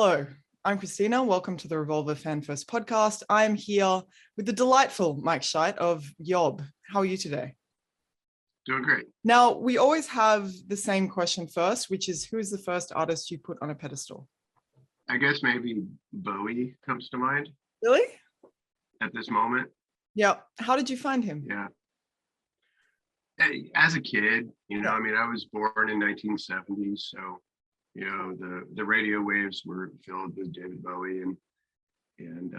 Hello, I'm Christina. Welcome to the Revolver Fan First podcast. I'm here with the delightful Mike Scheidt of YOB. How are you today? Doing great. Now, we always have the same question first, which is, who is the first artist you put on a pedestal? I guess maybe Bowie comes to mind Really? at this moment. Yeah. How did you find him? Yeah. As a kid, I mean, I was born in 1970, so the radio waves were filled with David Bowie and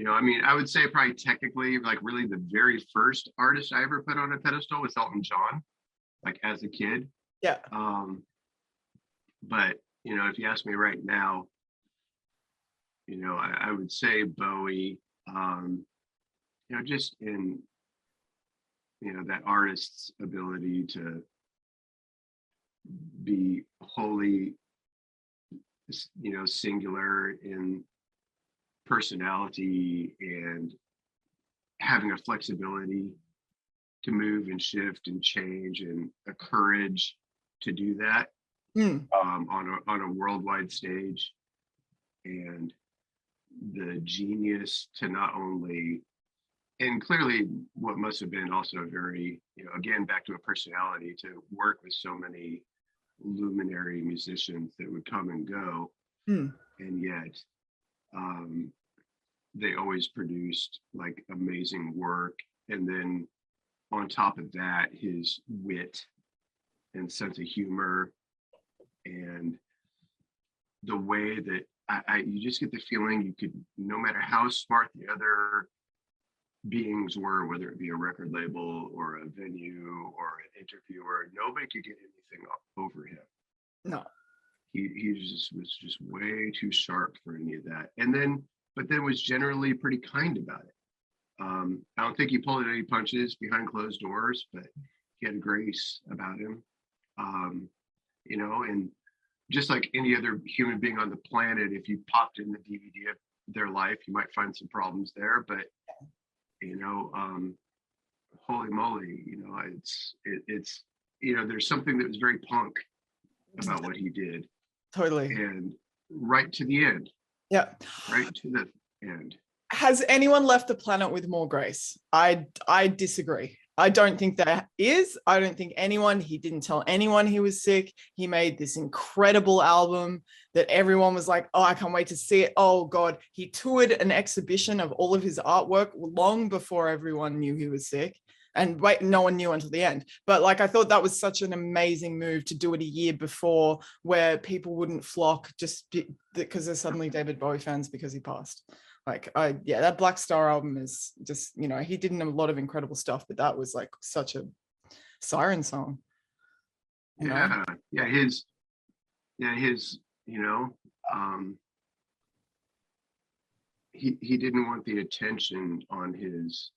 I mean, I would say probably technically like really the very first artist I ever put on a pedestal was Elton John, like as a kid. Yeah. But if you ask me right now, I would say Bowie, just in that artist's ability to be wholly singular in personality and having a flexibility to move and shift and change and a courage to do that on a worldwide stage, and the genius to not only, and clearly what must have been also a very, again, back to a personality, to work with so many luminary musicians that would come and go, and yet they always produced like amazing work. And then on top of that, his wit and sense of humor, and the way that you just get the feeling you could, no matter how smart the other beings were, whether it be a record label or a venue or an interviewer, nobody could get anything over him. No. He was just way too sharp for any of that. But then was generally pretty kind about it. I don't think he pulled any punches behind closed doors, but he had grace about him. And just like any other human being on the planet, if you popped in the DVD of their life, you might find some problems there. But holy moly, it's there's something that was very punk about what he did. Totally. And right to the end. Yeah. Right to the end. Has anyone left the planet with more grace? I disagree. I don't think there is. I don't think he didn't tell anyone he was sick. He made this incredible album that everyone was like, oh, I can't wait to see it. Oh God. He toured an exhibition of all of his artwork long before everyone knew he was sick. And no one knew until the end. But like, I thought that was such an amazing move to do it a year before, where people wouldn't flock just because they're suddenly David Bowie fans because he passed. Like, that Black Star album is just, he did a lot of incredible stuff, but that was like such a siren song. Yeah, his, he didn't want the attention on his,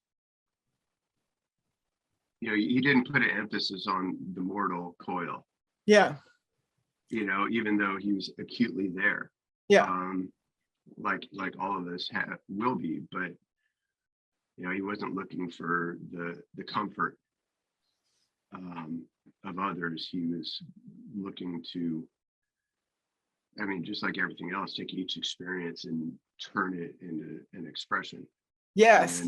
he didn't put an emphasis on the mortal coil. Yeah. Even though he was acutely there. Yeah. Like all of us will be, but he wasn't looking for the comfort of others. He was looking to, I mean, just like everything else, take each experience and turn it into an expression. Yes.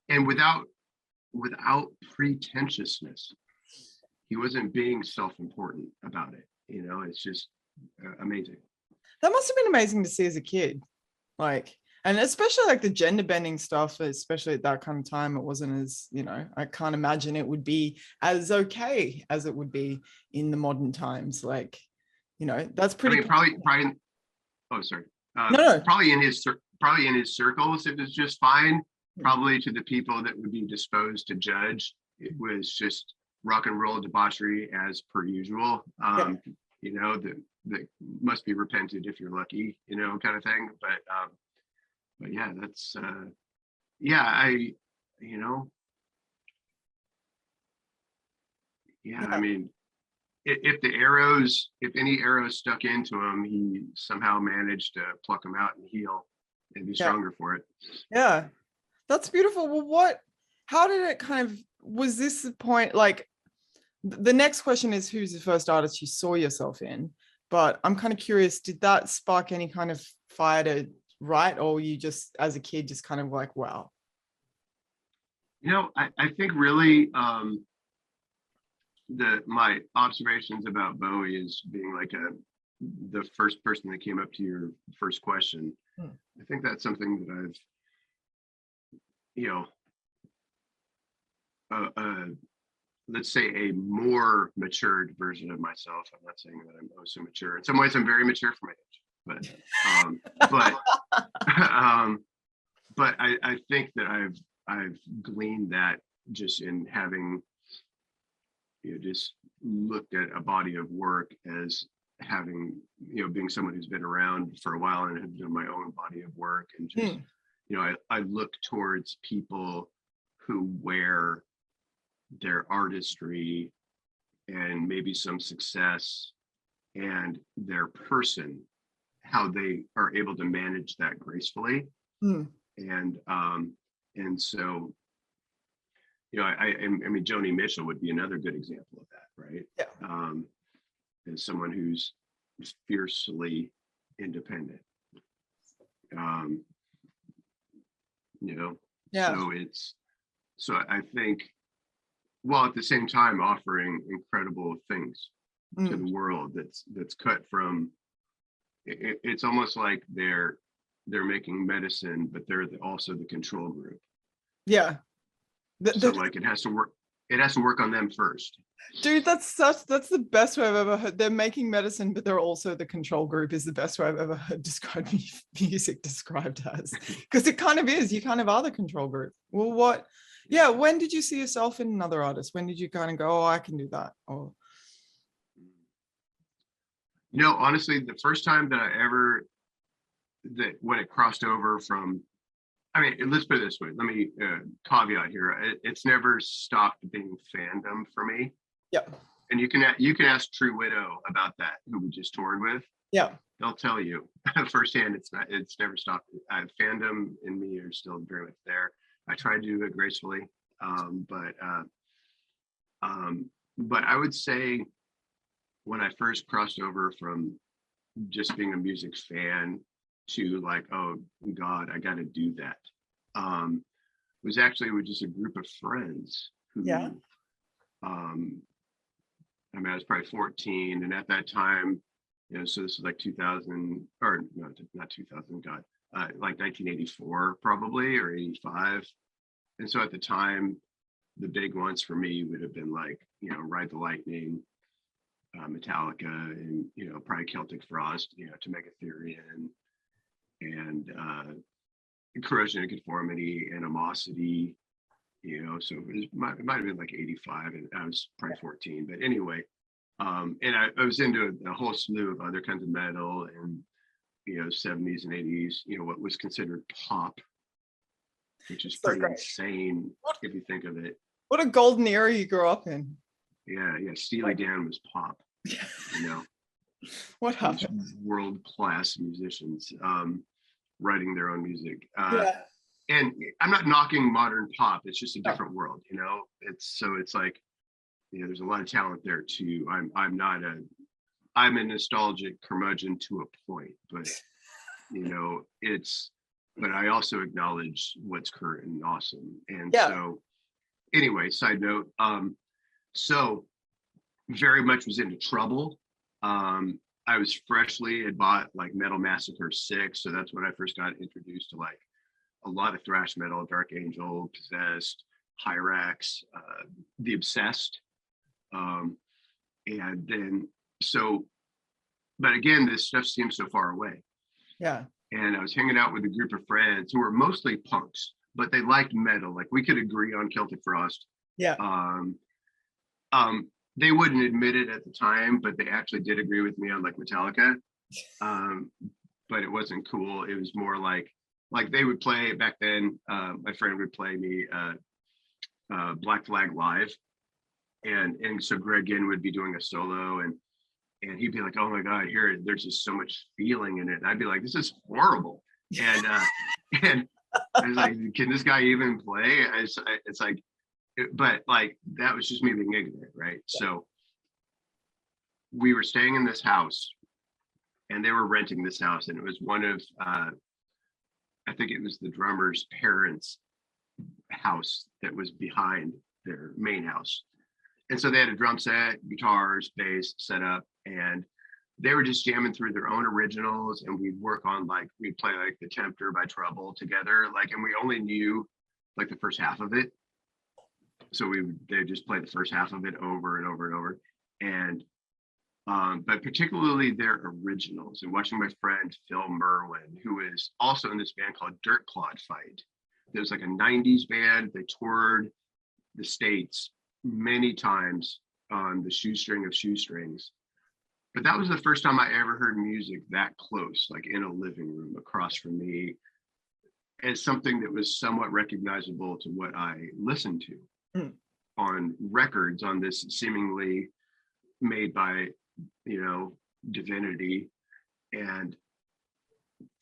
And without pretentiousness. He wasn't being self-important about it. It's just amazing. That must have been amazing to see as a kid. Like, and especially like the gender bending stuff, especially at that kind of time, it wasn't as, I can't imagine it would be as okay as it would be in the modern times. Like, that's pretty. I mean, probably. Oh, sorry. No. Probably in his circles, it was just fine. Probably to the people that would be disposed to judge, it was just rock and roll debauchery as per usual. That must be repented if you're lucky, kind of thing. But yeah, that's I mean, if any arrows stuck into him, he somehow managed to pluck them out and heal and be stronger for it. Yeah. That's beautiful. Well, how did it was this the point? Like, the next question is, who's the first artist you saw yourself in? But I'm kind of curious, did that spark any kind of fire to write, or you just, as a kid, just kind of like, wow? I think really my observations about Bowie is being like the first person that came up to your first question. I think that's something that I've, let's say a more matured version of myself. I'm not saying that I'm also mature. In some ways, I'm very mature for my age, but I think that I've gleaned that just in having just looked at a body of work as having being someone who's been around for a while and have done my own body of work, and just I look towards people who wear their artistry and maybe some success and their person, how they are able to manage that gracefully. And so I mean Joni Mitchell would be another good example of that, right? As someone who's fiercely independent. So I think, while at the same time offering incredible things to the world, that's cut from, it's almost like they're making medicine, but they're also the control group. So like it has to work on them first. Dude, that's the best way I've ever heard. They're making medicine, but they're also the control group, is the best way I've ever heard music described as, because it kind of is. You kind of are the control group. Well, when did you see yourself in another artist? When did you kind of go, oh, I can do that? Or honestly, the first time that when it crossed over from, I mean, let's put it this way. Let me caveat here. It's never stopped being fandom for me. And you can ask True Widow about that, who we just toured with. They'll tell you firsthand. It's never stopped. Fandom in me are still very much there. I try to do it gracefully, but I would say when I first crossed over from just being a music fan to like, oh God, I got to do that, was actually with just a group of friends who, I mean, I was probably 14, and at that time, so this is like 2000, or no, not 2000, God, like 1984 probably, or 85. And so at the time, the big ones for me would have been like, Ride the Lightning, Metallica, and probably Celtic Frost, to Megatherian, and Corrosion and Conformity, Animosity, so it might have been like 85, and I was probably 14. But anyway, and I was into a whole slew of other kinds of metal, and 70s and 80s, what was considered pop, which is pretty insane if you think of it. What a golden era you grew up in. Yeah, Steely Dan was pop. What happened? World-class musicians writing their own music. And I'm not knocking modern pop. It's just a different world, It's like, there's a lot of talent there too. I'm a nostalgic curmudgeon to a point, but but I also acknowledge what's current and awesome. And so anyway, side note, so very much was into Trouble. I was had bought like Metal Massacre 6, so that's when I first got introduced to like a lot of thrash metal, Dark Angel, Possessed, Hyrax, The Obsessed. And then, but again, this stuff seems so far away. And I was hanging out with a group of friends who were mostly punks, but they liked metal. Like we could agree on Celtic Frost. They wouldn't admit it at the time, but they actually did agree with me on like Metallica. But it wasn't cool. It was more like they would play back then. My friend would play me Black Flag Live, and so Greg Ginn would be doing a solo, and he'd be like, "Oh my God, there's just so much feeling in it." And I'd be like, "This is horrible." And and I was like, "Can this guy even play?" It's like, but like that was just me being ignorant, right? So we were staying in this house and they were renting this house, and it was one of I think it was the drummer's parents' house that was behind their main house. And so they had a drum set, guitars, bass set up, and they were just jamming through their own originals, and we'd work on we'd play like The Tempter by Trouble together, and we only knew like the first half of it. So they'd just play the first half of it over and over and over. And but particularly their originals, and watching my friend Phil Merwin, who is also in this band called Dirt Clod Fight. There was like a 90s band. They toured the States many times on the shoestring of shoestrings. But that was the first time I ever heard music that close, like in a living room across from me, as something that was somewhat recognizable to what I listened to on records on this seemingly made by, divinity. And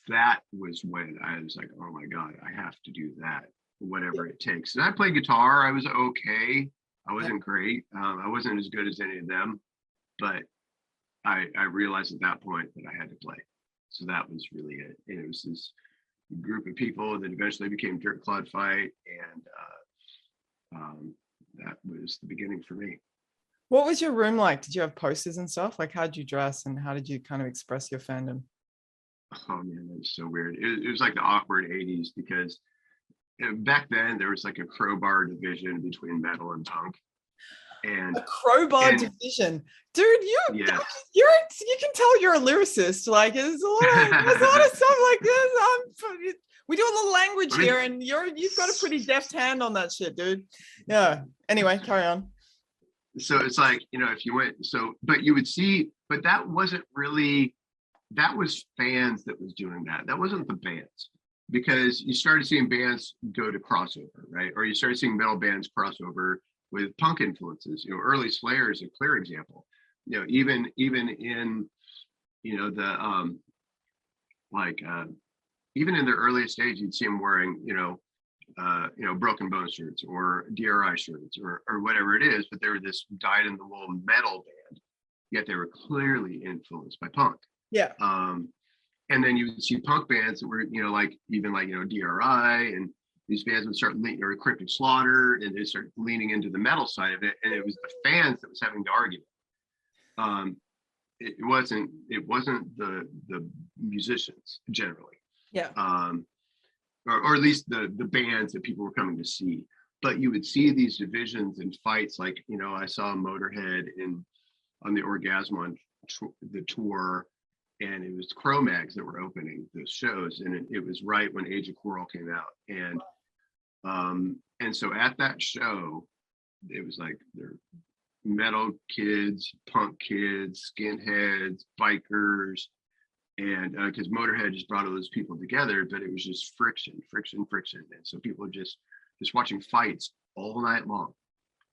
that was when I was like, oh my God, I have to do that, whatever it takes. And I played guitar. I was okay. I wasn't great. I wasn't as good as any of them, but I realized at that point that I had to play. So that was really it. And it was this group of people that eventually became Dirt Clod Fight. And that was the beginning for me. What was your room like? Did you have posters and stuff? Like, how did you dress and how did you kind of express your fandom? Oh man, that was so weird. It was like the awkward 80s, because back then there was like a crowbar division between metal and punk. And a crowbar division, dude. You can tell you're a lyricist. Like, there's a lot of stuff like this. We do a little language here, and you've got a pretty deft hand on that shit, dude. Yeah. Anyway, carry on. So it's like, if you went, but you would see, but that wasn't really, that was fans that was doing that. That wasn't the bands, because you started seeing bands go to crossover, right? Or you started seeing metal bands crossover with punk influences. Early Slayer is a clear example. Even in even in their earliest stage, you'd see them wearing Broken Bone shirts or DRI shirts or whatever it is, but they were this dyed in the wool metal band, yet they were clearly influenced by punk. Yeah. And then you would see punk bands that were DRI, and these bands would start or Cryptic Slaughter, and they start leaning into the metal side of it, and it was the fans that was having the argument. It wasn't the musicians generally. Yeah. Or at least the bands that people were coming to see. But you would see these divisions and fights. Like, I saw Motorhead on the Orgasmon the tour, and it was Cro-Mags that were opening those shows, and it was right when Age of Quarrel came out, and so at that show, it was like they're metal kids, punk kids, skinheads, bikers, and because Motorhead just brought all those people together, but it was just friction, and so people were just watching fights all night long.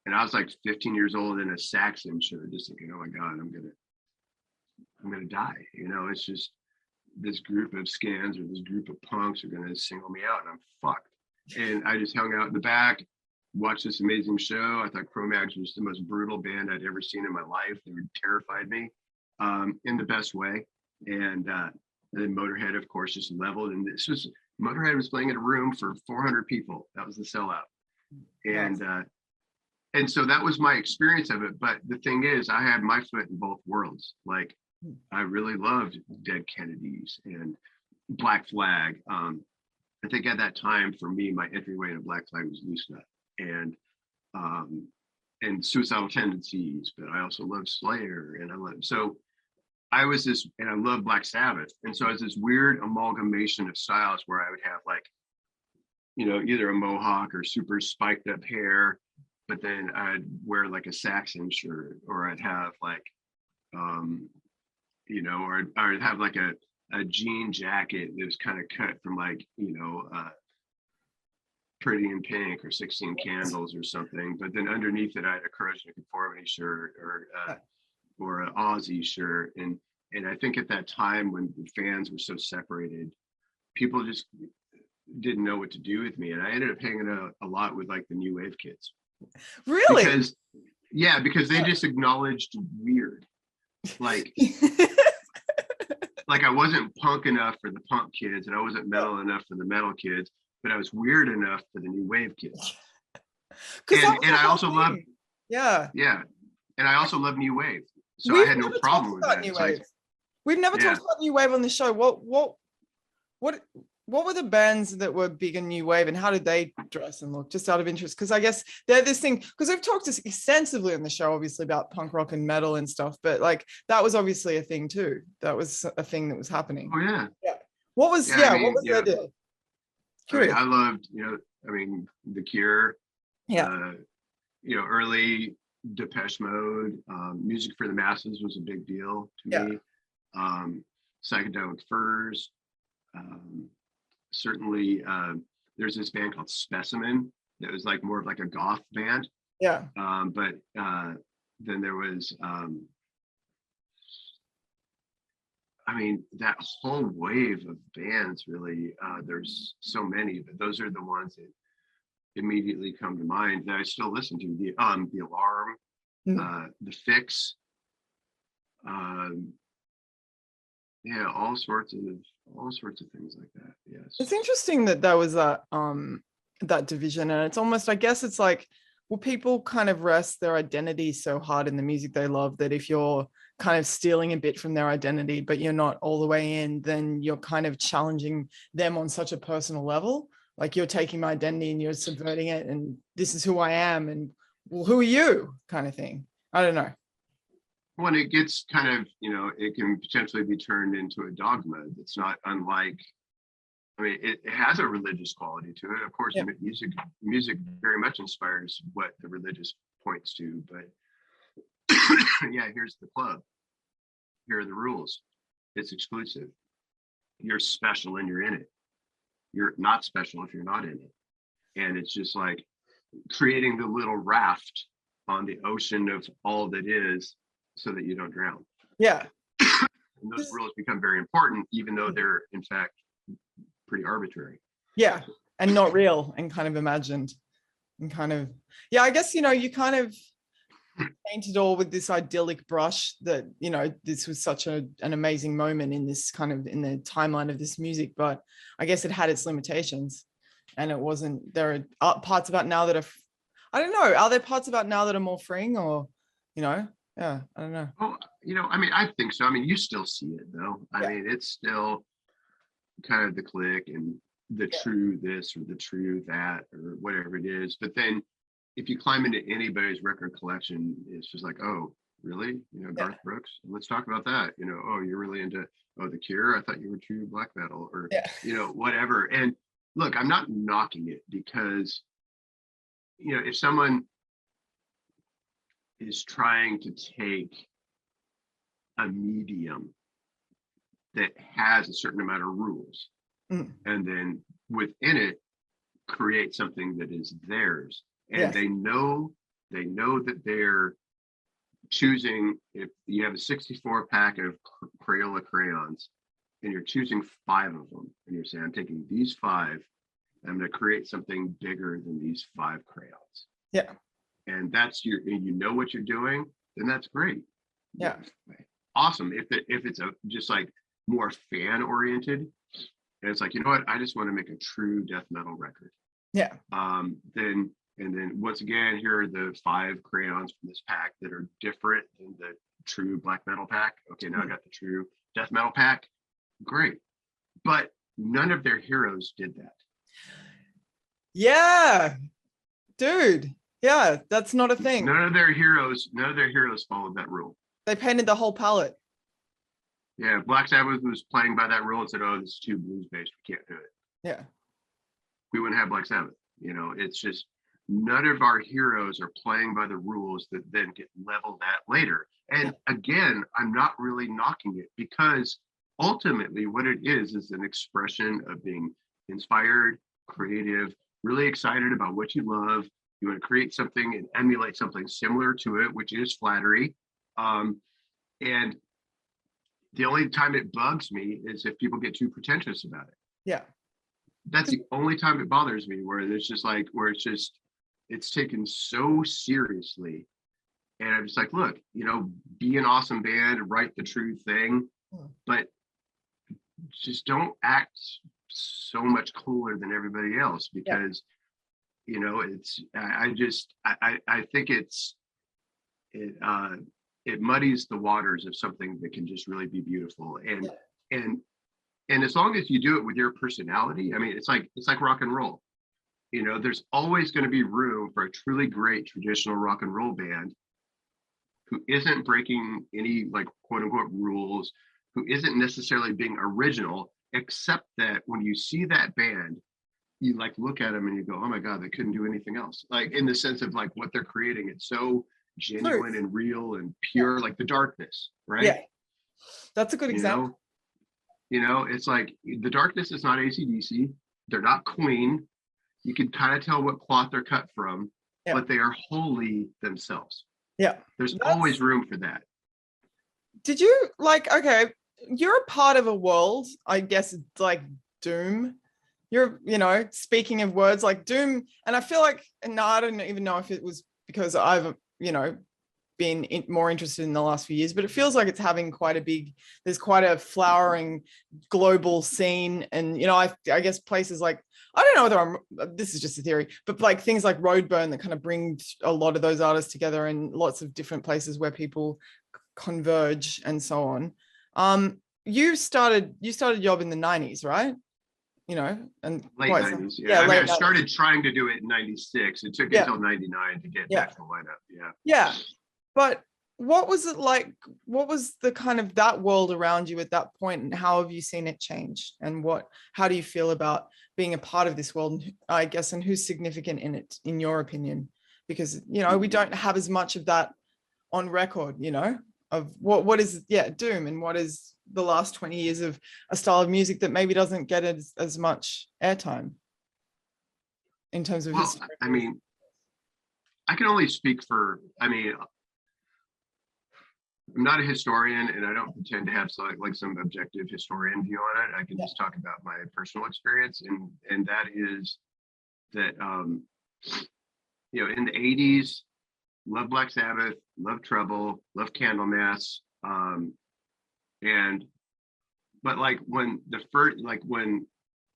And I was like 15 years old in a Saxon shirt, just thinking, oh my God, I'm gonna die. It's just this group of skins or this group of punks are gonna single me out, and I'm fucked. And I just hung out in the back, watched this amazing show. I thought Cro-Mags was the most brutal band I'd ever seen in my life. They terrified me in the best way. And then Motorhead, of course, just leveled. And Motorhead was playing in a room for 400 people. That was the sellout. And so that was my experience of it. But the thing is, I had my foot in both worlds. Like, I really loved Dead Kennedys and Black Flag. I think at that time, for me, my entryway into Black Flag was Loose Nut and Suicidal Tendencies. But I also loved Slayer, and I love Black Sabbath. And so I was this weird amalgamation of styles where I would have either a mohawk or super spiked up hair, but then I'd wear like a Saxon shirt, or I'd have or I'd have like a jean jacket that was kind of cut from Pretty in Pink or 16 Candles or something. But then underneath it, I had a Corrosion of Conformity shirt or an Aussie shirt. And I think at that time, when the fans were so separated, people just didn't know what to do with me. And I ended up hanging out a lot with like the new wave kids. Really? Because they just acknowledged weird. Like like I wasn't punk enough for the punk kids, and I wasn't metal enough for the metal kids, but I was weird enough for the new wave kids. And I also love, yeah, and I also love new wave, so I had no problem with that. New wave. We've never talked about new wave on the show. What were the bands that were big in new wave, and how did they dress and look? Just out of interest, because I guess they're this thing. Because we've talked extensively on the show, obviously, about punk rock and metal and stuff, but like that was obviously a thing too. That was a thing that was happening. Oh yeah. Yeah. What was what was their deal? Curious. I loved, The Cure. Yeah. Early Depeche Mode, Music for the Masses was a big deal to me. Psychedelic Furs. Certainly, there's this band called Specimen that was like more of like a goth band. Yeah. But then there was, that whole wave of bands really, there's so many, but those are the ones that immediately come to mind that I still listen to. The Alarm, The Fix, all sorts of things like that. Yes, it's interesting that there was that division, and it's almost, I guess it's like, well, people kind of rest their identity so hard in the music they love that if you're kind of stealing a bit from their identity but you're not all the way in, then you're kind of challenging them on such a personal level. Like, you're taking my identity and you're subverting it, and this is who I am, and well, who are you, kind of thing. I don't know. When it gets kind of, it can potentially be turned into a dogma. It's not unlike, it has a religious quality to it. Of course, music very much inspires what the religious points to, but here's the club. Here are the rules. It's exclusive. You're special and you're in it. You're not special if you're not in it. And it's just like creating the little raft on the ocean of all that is, so that you don't drown. Yeah. And those rules become very important, even though they're in fact pretty arbitrary. Yeah. And not real, and kind of imagined, and kind of, I guess, you kind of painted all with this idyllic brush that, this was such an amazing moment in this kind of, in the timeline of this music, but I guess it had its limitations, and it wasn't, there are parts about now that are, I don't know, are there parts about now that are more freeing, or, yeah, I don't know. Oh, I think so. You still see it though. It's still kind of the click and the true this or the true that or whatever it is. But then if you climb into anybody's record collection, it's just like, oh, really? Garth Brooks? Let's talk about that. Oh, you're really into, The Cure? I thought you were true black metal, or, whatever. And look, I'm not knocking it, because, if someone is trying to take a medium that has a certain amount of rules and then within it create something that is theirs, and they know that they're choosing, if you have a 64 pack of Crayola crayons and you're choosing 5 of them, and you're saying, I'm taking these 5, I'm going to create something bigger than these 5 crayons. And that's and what you're doing, then that's great. Yeah. Awesome. If it's just like more fan oriented, and it's like, I just want to make a true death metal record. Yeah. Then once again, here are the 5 crayons from this pack that are different than the true black metal pack. Okay, now I got the true death metal pack. Great. But none of their heroes did that. Yeah. Dude. Yeah, that's not a thing. None of their heroes followed that rule. They painted the whole palette. Yeah, Black Sabbath was playing by that rule and said, oh, this is too blues based, we can't do it. Yeah. We wouldn't have Black Sabbath. It's just none of our heroes are playing by the rules that then get leveled at later. And again, I'm not really knocking it, because ultimately what it is an expression of being inspired, creative, really excited about what you love. You want to create something and emulate something similar to it, which is flattery. And the only time it bugs me is if people get too pretentious about it. Yeah. That's the only time it bothers me, where it's taken so seriously. And I'm just like, look, be an awesome band, write the true thing, but just don't act so much cooler than everybody else, because you know, it's I think it muddies the waters of something that can just really be beautiful. And and as long as you do it with your personality, I mean, it's like rock and roll. You know, there's always going to be room for a truly great traditional rock and roll band who isn't breaking any, like, quote unquote rules, who isn't necessarily being original, except that when you see that band, you like look at them and you go, oh my God, they couldn't do anything else. Like, in the sense of like what they're creating, it's so genuine and real and pure, like The Darkness, right? Yeah, that's a good example. You know, it's like The Darkness is not AC/DC. They're not Queen. You can kind of tell what cloth they're cut from, but they are wholly themselves. Yeah. There's always room for that. Did you like, okay, you're a part of a world, I guess, like Doom. You're, you know, speaking of words like Doom, and I feel like, and no, I don't even know if it was because I've, you know, been more interested in the last few years, but it feels like it's having there's quite a flowering global scene. And, you know, I guess places like, I don't know whether this is just a theory, but like things like Roadburn that kind of bring a lot of those artists together in lots of different places where people converge and so on. You started YOB in the 90s, right? You know, and late 90s. Yeah, I mean, I started trying to do it in 96. It took until 99 to get back to the lineup. Yeah. But what was it like? What was the kind of that world around you at that point, and how have you seen it change? And how do you feel about being a part of this world, I guess, and who's significant in it, in your opinion? Because, you know, we don't have as much of that on record, you know, of what is Doom, and what is the last 20 years of a style of music that maybe doesn't get as much airtime in terms of history. I mean, I can only speak for, I mean, I'm not a historian, and I don't pretend to have like some objective historian view on it. I can just talk about my personal experience, and that is that you know, in the 80s, love Black Sabbath, love Trouble, love Candlemass, but like when the first, like when,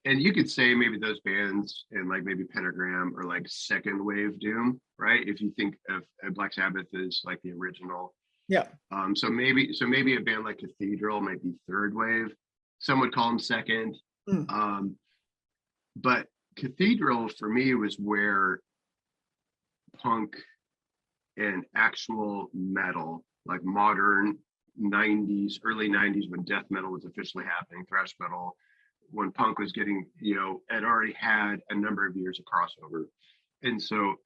and you could say maybe those bands and like maybe Pentagram are like second wave Doom, right? If you think of Black Sabbath as like the original. Yeah. So maybe a band like Cathedral might be third wave. Some would call them second. But Cathedral for me was where punk and actual metal, like modern 90s, early 90s, when death metal was officially happening, thrash metal, when punk was getting, you know, had already had a number of years of crossover. And so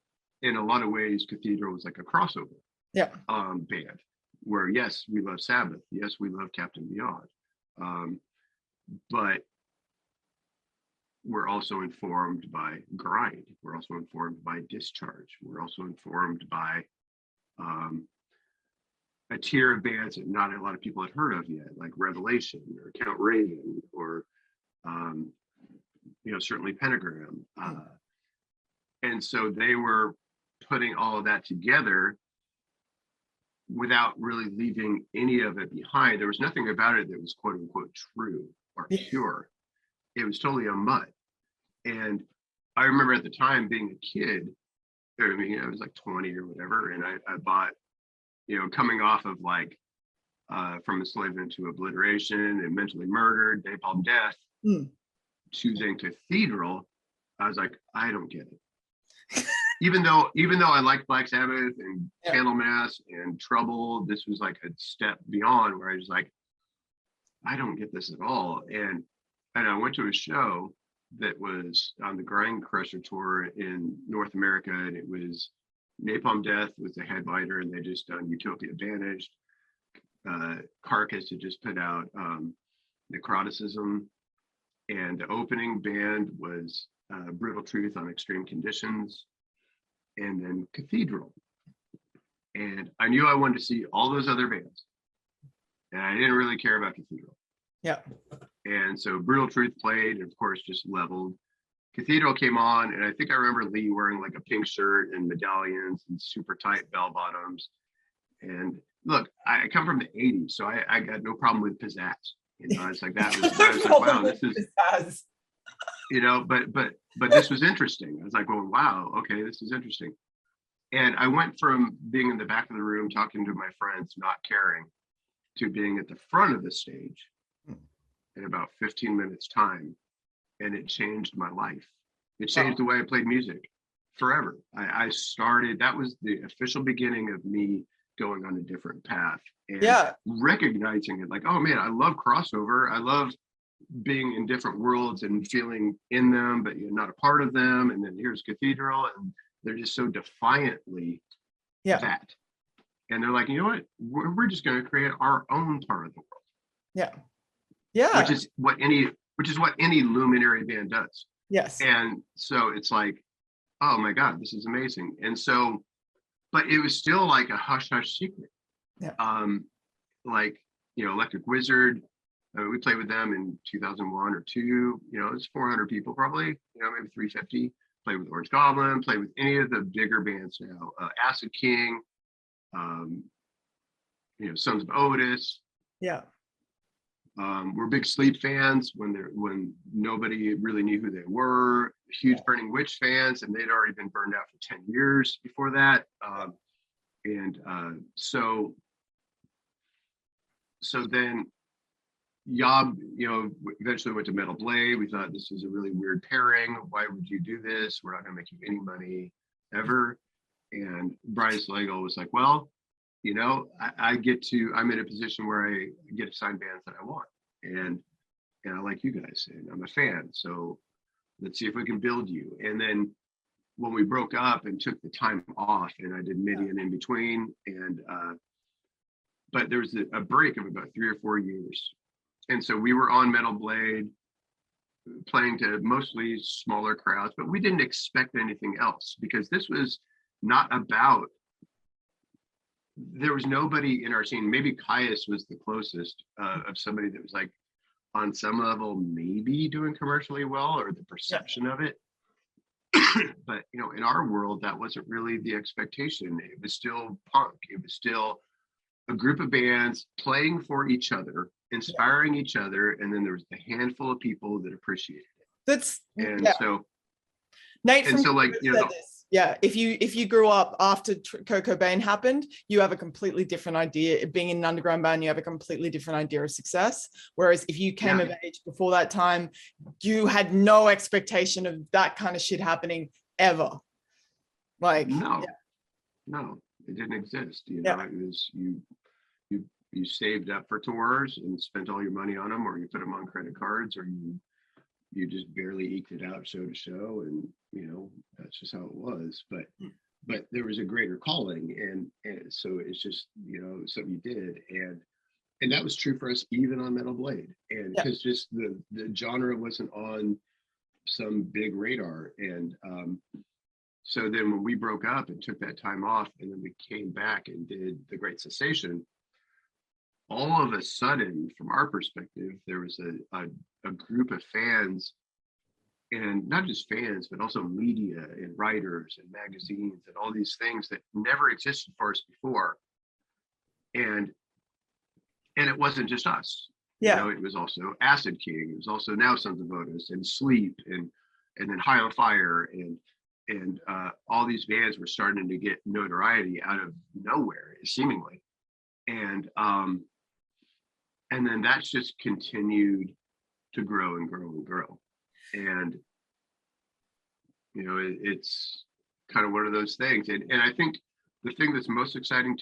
in a lot of ways, Cathedral was like a crossover band, where yes, we love Sabbath, yes, we love Captain Beyond, but we're also informed by grind, we're also informed by Discharge, we're also informed by a tier of bands that not a lot of people had heard of yet, like Revelation or Count Raven, or you know, certainly Pentagram, and so they were putting all of that together without really leaving any of it behind. There was nothing about it that was quote unquote true or pure. It was totally a mutt. And I remember at the time being a kid, I mean, I was like 20 or whatever, and I bought, you know, coming off of like From Enslavement to Obliteration and Mentally Murdered, Napalm Death, choosing Cathedral, I was like, I don't get it. even though I liked Black Sabbath and Candlemass and Trouble, this was like a step beyond, where I was like, I don't get this at all. And I went to a show that was on the Grind Crusher tour in North America, and it was Napalm Death was the headliner, and they just done Utopia Banished. Carcass had just put out Necroticism, and the opening band was Brutal Truth on Extreme Conditions, and then Cathedral. And I knew I wanted to see all those other bands, and I didn't really care about Cathedral. Yeah. And so Brutal Truth played, and of course, just leveled. Cathedral came on, and I think I remember Lee wearing like a pink shirt and medallions and super tight bell bottoms. And look, I come from the 80s, so I got no problem with pizzazz. You know, it's like that was, I was like, wow, this is, you know, but this was interesting. I was like, well, wow, okay, this is interesting. And I went from being in the back of the room talking to my friends, not caring, to being at the front of the stage in about 15 minutes time. And it changed my life. It changed the way I played music forever. I started, that was the official beginning of me going on a different path and recognizing it, like, oh man, I love crossover. I love being in different worlds and feeling in them, but you're not a part of them. And then here's Cathedral, and they're just so defiantly that. And they're like, you know what? We're just going to create our own part of the world. Yeah. Yeah. Which is what any luminary band does. Yes. And so it's like, oh my God, this is amazing. And so, but it was still like a hush hush secret. Yeah. Like, you know, Electric Wizard, we played with them in 2001 or 2, you know, it's 400 people probably, you know, maybe 350. Played with Orange Goblin, played with any of the bigger bands now, Acid King, you know, Sons of Otis. Yeah. We're big Sleep fans when nobody really knew who they were. Huge Burning Witch fans, and they'd already been burned out for 10 years before that. So then YOB, you know, eventually went to Metal Blade. We thought this is a really weird pairing. Why would you do this? We're not going to make you any money ever. And Brian Slagle was like, well, you know, I'm in a position where I get to sign bands that I want. And I like you guys, and I'm a fan. So let's see if we can build you. And then when we broke up and took the time off, and I did Midian in between, and but there was a break of about 3 or 4 years. And so we were on Metal Blade, playing to mostly smaller crowds, but we didn't expect anything else, because this was not about, there was nobody in our scene. Maybe Caius was the closest of somebody that was like on some level maybe doing commercially well, or the perception of it. But you know, in our world, that wasn't really the expectation. It was still punk. It was still a group of bands playing for each other, inspiring each other, and then there was a handful of people that appreciated it. So Nate, and so like, you know, if you grew up after Kurt Cobain happened, you have a completely different idea. Being in an underground band, you have a completely different idea of success. Whereas if you came of age before that time, you had no expectation of that kind of shit happening ever. Like no, it didn't exist. You know, it was you saved up for tours and spent all your money on them, or you put them on credit cards, or you just barely eked it out show to show, and you know, that's just how it was. But there was a greater calling, and so it's just, you know, something you did, and that was true for us even on Metal Blade, and because just the genre wasn't on some big radar. And so then when we broke up and took that time off, and then we came back and did The Great Cessation, all of a sudden, from our perspective, there was a group of fans, and not just fans, but also media and writers and magazines and all these things that never existed for us before. And it wasn't just us. You know, it was also Acid King. It was also now Sons of Otis and Sleep, and then High on Fire, and all these bands were starting to get notoriety out of nowhere, seemingly. And then that's just continued to grow and grow and grow. And, you know, it's kind of one of those things. And I think the thing that's most exciting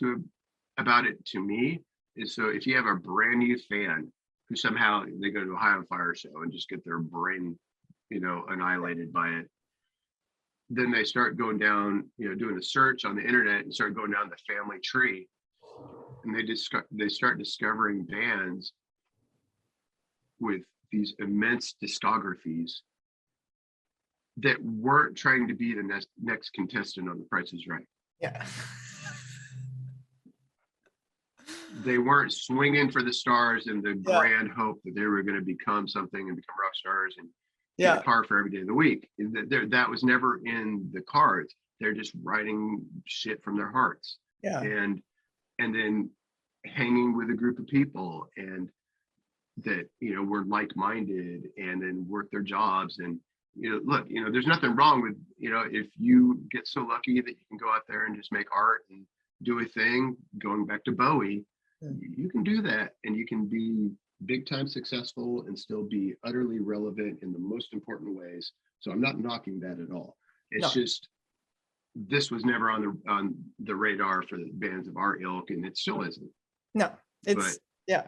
about it to me is, so if you have a brand new fan who somehow they go to a High on Fire show and just get their brain, you know, annihilated by it, then they start going down, you know, doing a search on the internet and start going down the family tree. And they start discovering bands with these immense discographies that weren't trying to be the next contestant on The Price is Right. Yeah. They weren't swinging for the stars in the grand hope that they were going to become something and become rock stars and get a car for every day of the week. That was never in the cards. They're just writing shit from their hearts. And then hanging with a group of people and that, you know, were like-minded and then worked their jobs. And, you know, look, you know, there's nothing wrong with, you know, if you get so lucky that you can go out there and just make art and do a thing, going back to Bowie, you can do that, and you can be big time successful and still be utterly relevant in the most important ways. So I'm not knocking that at all. It's just, this was never on the radar for the bands of our ilk, and it still isn't. No, it's, yeah.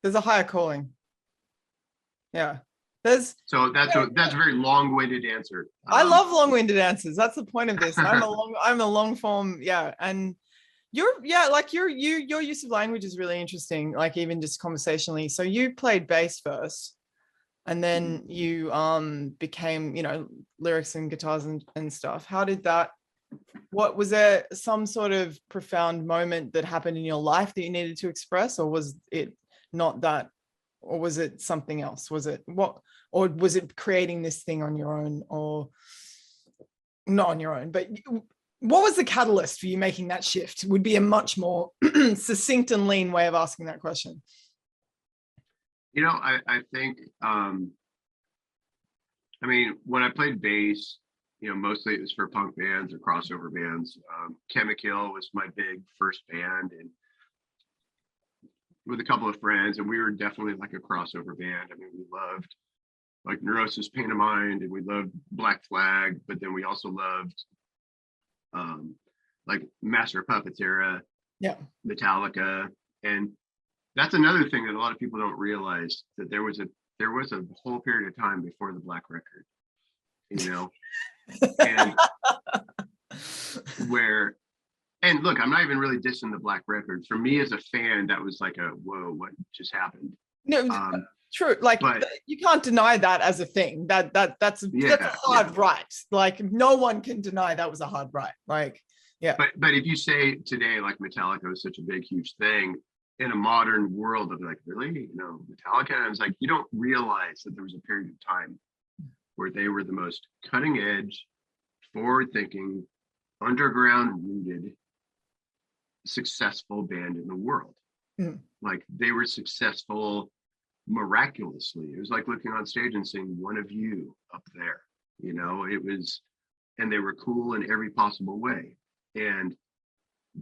There's a higher calling. Yeah. So that's a very long-winded answer. I love long-winded answers. That's the point of this. I'm a long form, yeah. And your use of language is really interesting, like even just conversationally. So you played bass first, and then you became, you know, lyrics and guitars and stuff. How did that, what was there some sort of profound moment that happened in your life that you needed to express, or was it not that, or was it something else? Was it what, or was it creating this thing on your own, or not on your own, but what was the catalyst for you making that shift? Would be a much more succinct and lean way of asking that question. You know, I think, I mean, when I played bass, you know, mostly it was for punk bands or crossover bands. Chemical was my big first band, and with a couple of friends, and we were definitely like a crossover band. I mean, we loved like Neurosis, Pain of Mind, and we loved Black Flag, but then we also loved like Master of Puppets era, Metallica. And that's another thing that a lot of people don't realize, that there was a whole period of time before the Black Record, you know. And where, and look, I'm not even really dissing the Black Record. For me as a fan, that was like a, whoa, what just happened? No, true. Like, but you can't deny that as a thing. That's a hard right. Like, no one can deny that was a hard right. Like, yeah. But if you say today, like Metallica was such a big, huge thing in a modern world, of like, really, you know, Metallica, and it's like, you don't realize that there was a period of time where they were the most cutting edge, forward thinking, underground rooted, successful band in the world. Like, they were successful miraculously. It was like looking on stage and seeing One of You up there, you know. It was, and they were cool in every possible way, and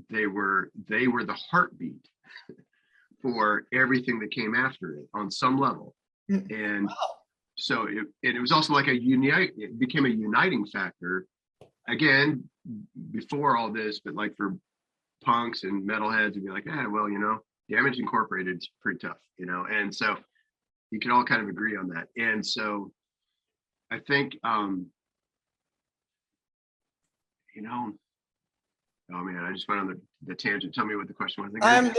they were the heartbeat for everything that came after it on some level. And so it was also like it became a uniting factor, again, before all this, but like for punks and metalheads to be like, well, you know, Damage Incorporated is pretty tough, you know. And so you can all kind of agree on that. And so I think, you know, oh man, I just went on the tangent. Tell me what the question was again.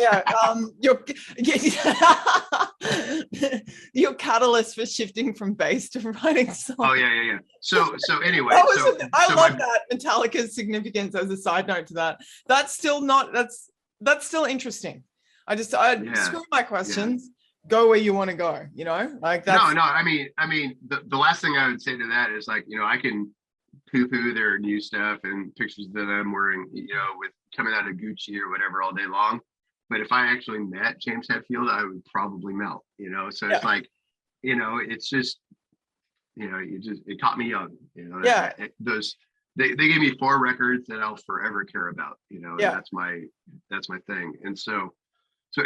Your catalyst for shifting from bass to writing songs. Oh yeah. So anyway, I love that, Metallica's significance as a side note to that. That's still still interesting. I screw my questions. Go where you want to go, you know, like that's. No, I mean, the last thing I would say to that is, like, you know, I can poo-poo their new stuff and pictures that I'm wearing, you know, with coming out of Gucci or whatever all day long. But if I actually met James Hetfield, I would probably melt, you know. So it's like, you know, it's just, you know, it caught me young, you know. They gave me 4 records that I'll forever care about, you know. And that's my thing. And so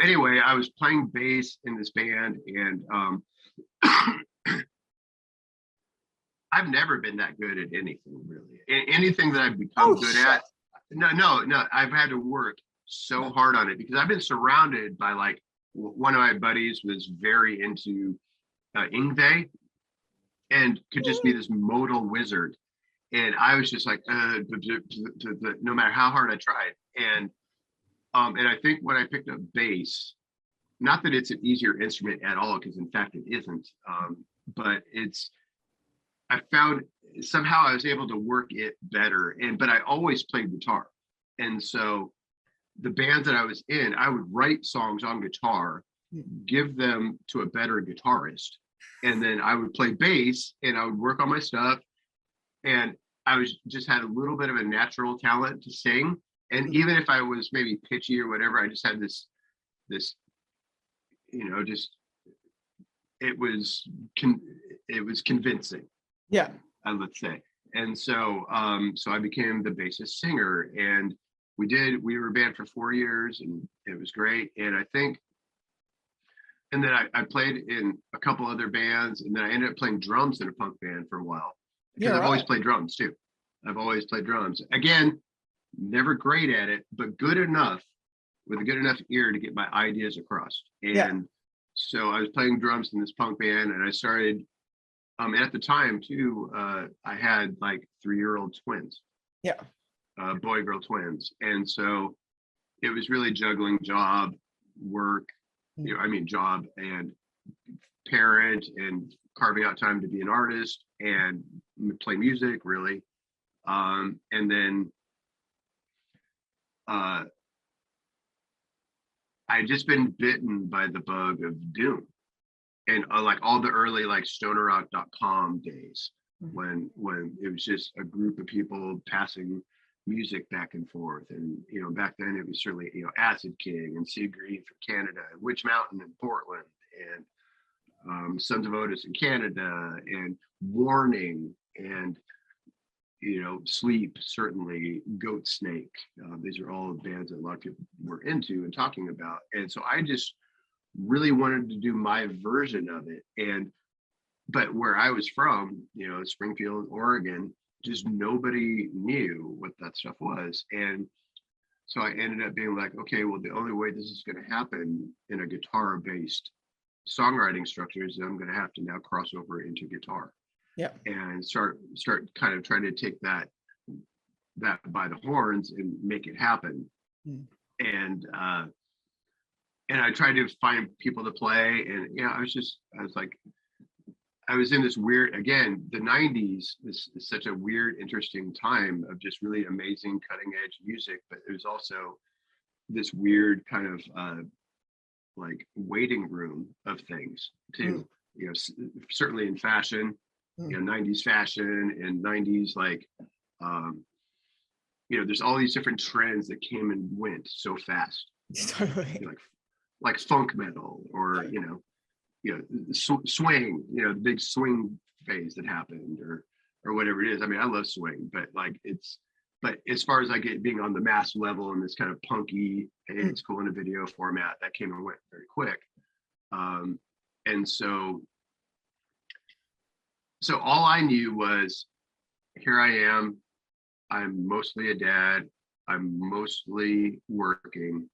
anyway, I was playing bass in this band, and I've never been that good at anything, really. Anything that I've become good at, no, I've had to work so hard on it, because I've been surrounded by, like, one of my buddies was very into Ingve and could just be this modal wizard. And I was just like, no matter how hard I tried. And I think when I picked up bass, not that it's an easier instrument at all, because in fact it isn't, but I found somehow I was able to work it better. But I always played guitar. And so the bands that I was in, I would write songs on guitar, give them to a better guitarist, and then I would play bass and I would work on my stuff. And I just had a little bit of a natural talent to sing. And even if I was maybe pitchy or whatever, I just had this just it was convincing. Yeah. Let's say. And so I became the bassist singer, and we were a band for 4 years, and it was great. And then I played in a couple other bands, and then I ended up playing drums in a punk band for a while, because I've always played drums too. I've always played drums. Again, never great at it, but good enough, with a good enough ear to get my ideas across. And so I was playing drums in this punk band, and I started, at the time too, I had like 3-year-old twins. Yeah. Boy, girl twins. And so it was really juggling job, work, job and parent, and carving out time to be an artist and play music, really. And then I'd just been bitten by the bug of doom, and like all the early like stonerrock.com days, when it was just a group of people passing music back and forth. And back then it was certainly Acid King and Sea Green from Canada, and Witch Mountain in Portland, and Sons of Otis in Canada, and Warning, and Sleep, certainly, Goat Snake. These are all bands that a lot of people were into and talking about. And so I just really wanted to do my version of it. But where I was from, Springfield, Oregon, just nobody knew what that stuff was. And so I ended up being like, okay, well, the only way this is going to happen in a guitar-based songwriting structure is I'm going to have to now cross over into guitar. Yeah. And start kind of trying to take that by the horns and make it happen. And I tried to find people to play, and I was in this weird, again, the 90s is such a weird, interesting time of just really amazing cutting edge music, but it was also this weird kind of like waiting room of things too. Certainly in fashion, 90s fashion and 90s like there's all these different trends that came and went so fast. Totally. Like funk metal, or swing, the big swing phase that happened, or whatever it is. I mean, I love swing, but but as far as being on the mass level and this kind of punky, hey, it's cool in a video format, that came and went very quick. And so all I knew was, here I am. I'm mostly a dad. I'm mostly working.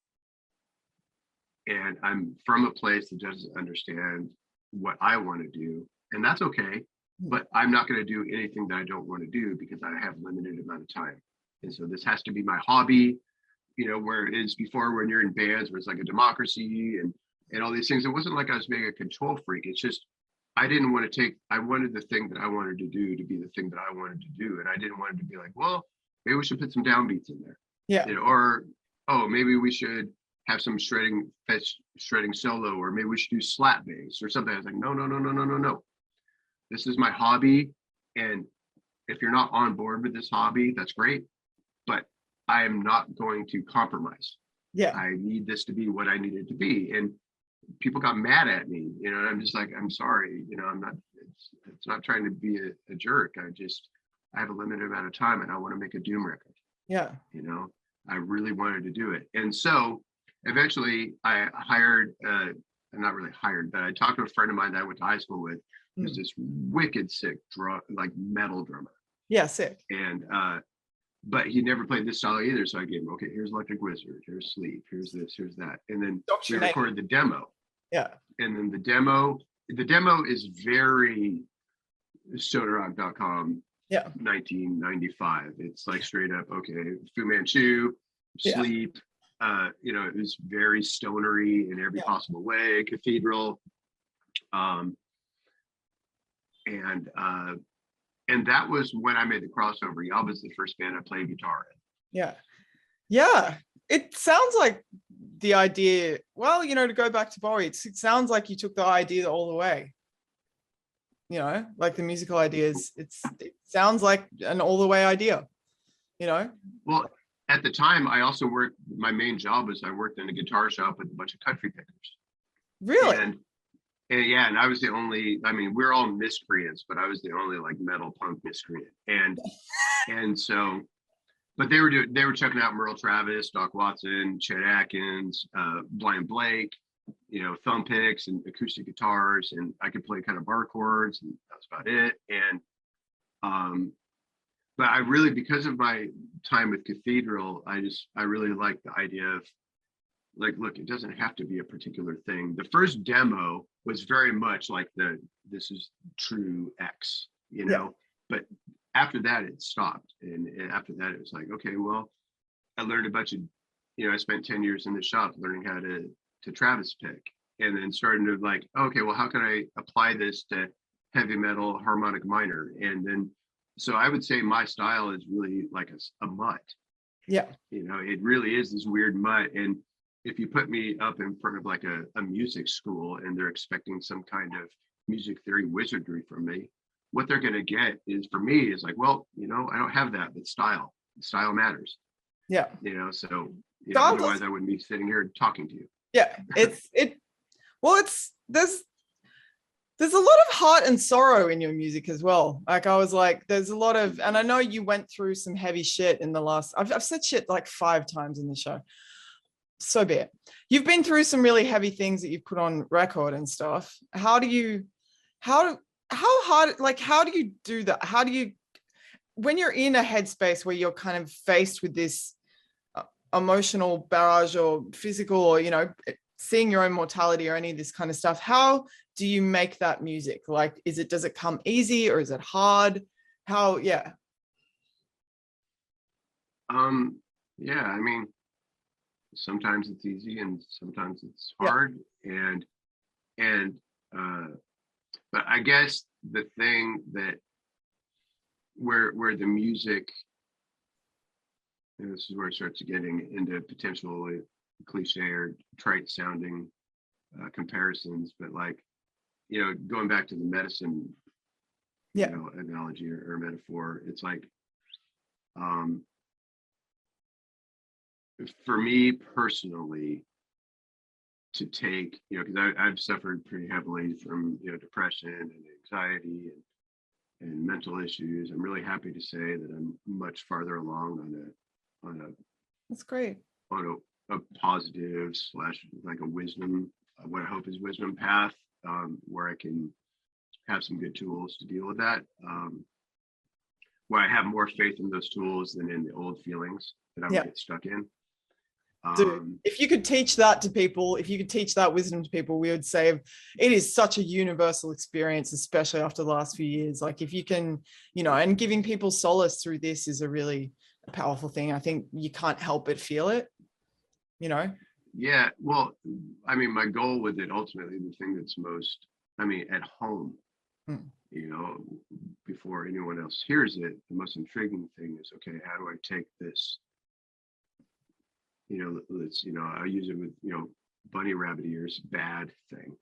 And I'm from a place that doesn't understand what I want to do. And that's okay. But I'm not going to do anything that I don't want to do, because I have a limited amount of time. And so this has to be my hobby, where it is before, when you're in bands where it's like a democracy and all these things. It wasn't like I was being a control freak. It's just, I wanted the thing that I wanted to do to be the thing that I wanted to do. And I didn't want it to be like, well, maybe we should put some downbeats in there. Yeah. Or, oh, maybe we should have some shredding solo, or maybe we should do slap bass or something. I was like, no. This is my hobby. And if you're not on board with this hobby, that's great. But I am not going to compromise. Yeah. I need this to be what I need it to be. And people got mad at me, and I'm just like, I'm sorry, I'm not, it's not trying to be a jerk. I have a limited amount of time, and I want to make a doom record. Yeah. I really wanted to do it. And so eventually I hired, not really hired, but I talked to a friend of mine that I went to high school with, who's this wicked sick metal drummer. Yeah, sick. And but he never played this style either. So I gave him, okay, here's Electric Wizard, here's Sleep, here's this, here's that. And then we recorded the demo. Yeah. And then the demo is very stonerrock.com. Yeah. 1995. It's like straight up, okay, Fu Manchu, Sleep. It was very stonery in every possible way. Cathedral. And that was when I made the crossover. YOB was the first band I played guitar in. Yeah. It sounds like the idea, well, to go back to Bowie, it sounds like you took the idea all the way. Like the musical ideas, it sounds like an all the way idea, Well, at the time, I also worked, my main job was I worked in a guitar shop with a bunch of country pickers. Really? And yeah, and I was the only, I mean, we're all miscreants, but I was the only like metal punk miscreant. And so, but they were checking out Merle Travis, Doc Watson, Chet Atkins, Blind Blake, you know, thumb picks and acoustic guitars, and I could play kind of bar chords, and that's about it. And but I really, because of my time with Cathedral, I really like the idea of like, look, it doesn't have to be a particular thing. The first demo was very much like this is true X, you know, but after that it stopped. And after that it was like, okay, well, I learned a bunch of, you know, I spent 10 years in the shop learning how to Travis pick, and then starting to like, okay, well, how can I apply this to heavy metal harmonic minor? And then, so I would say my style is really like a mutt. Yeah. You know, it really is this weird mutt. And if you put me up in front of like a music school and they're expecting some kind of music theory wizardry from me, what they're going to get is, for me, is like, well, you know, I don't have that, but style matters. Yeah. You know, so, you know, otherwise I wouldn't be sitting here talking to you. Yeah. There's a lot of heart and sorrow in your music as well. Like I was like, there's a lot of, and I know you went through some heavy shit in the last, I've said shit like 5 times in the show. So be it. You've been through some really heavy things that you've put on record and stuff. How do you do that? How do you, when you're in a headspace where you're kind of faced with this emotional barrage or physical, or, you know, seeing your own mortality or any of this kind of stuff, how do you make that music? Like, does it come easy or is it hard? How, yeah. Yeah, I mean, sometimes it's easy and sometimes it's hard. And but I guess the thing that where the music, and this is where it starts getting into potentially cliche or trite sounding comparisons, but like, you know, going back to the medicine, you know, analogy or metaphor, it's like, for me personally, to take, you know, because I've suffered pretty heavily from, you know, depression and anxiety and mental issues. I'm really happy to say that I'm much farther along on a that's great, on a positive / like a wisdom, what I hope is wisdom path, where I can have some good tools to deal with that, where I have more faith in those tools than in the old feelings that I would get stuck in. Dude, if you could teach that to people, if you could teach that wisdom to people, we would say it is such a universal experience, especially after the last few years. Like if you can, you know, and giving people solace through this is a really powerful thing. I think you can't help but feel it, you know? Yeah, well, I mean, my goal with it, ultimately, the thing that's most, I mean, at home, you know, before anyone else hears it, the most intriguing thing is, okay, how do I take this, you know, let's, you know, I use it with, you know, bunny rabbit ears, bad thing.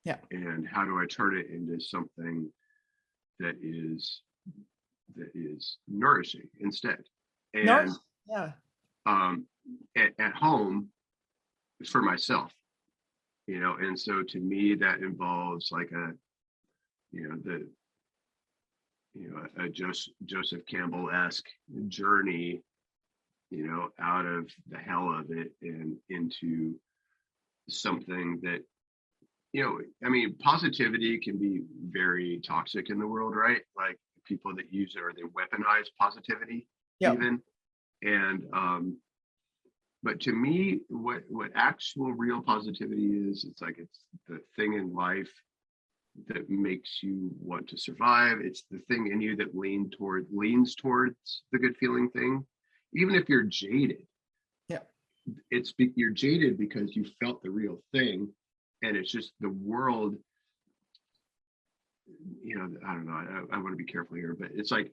Yeah. And how do I turn it into something that is nourishing instead? And at home, for myself, you know, and so to me that involves like a Joseph Campbell-esque journey, you know, out of the hell of it and into something that, you know, I mean, positivity can be very toxic in the world, right? Like people that use it, or they weaponize positivity even. And but to me, what actual real positivity is, it's like, it's the thing in life that makes you want to survive. It's the thing in you that leans towards the good feeling thing, even if you're jaded. You're jaded because you felt the real thing, and it's just the world, you know, I don't know, I want to be careful here, but it's like,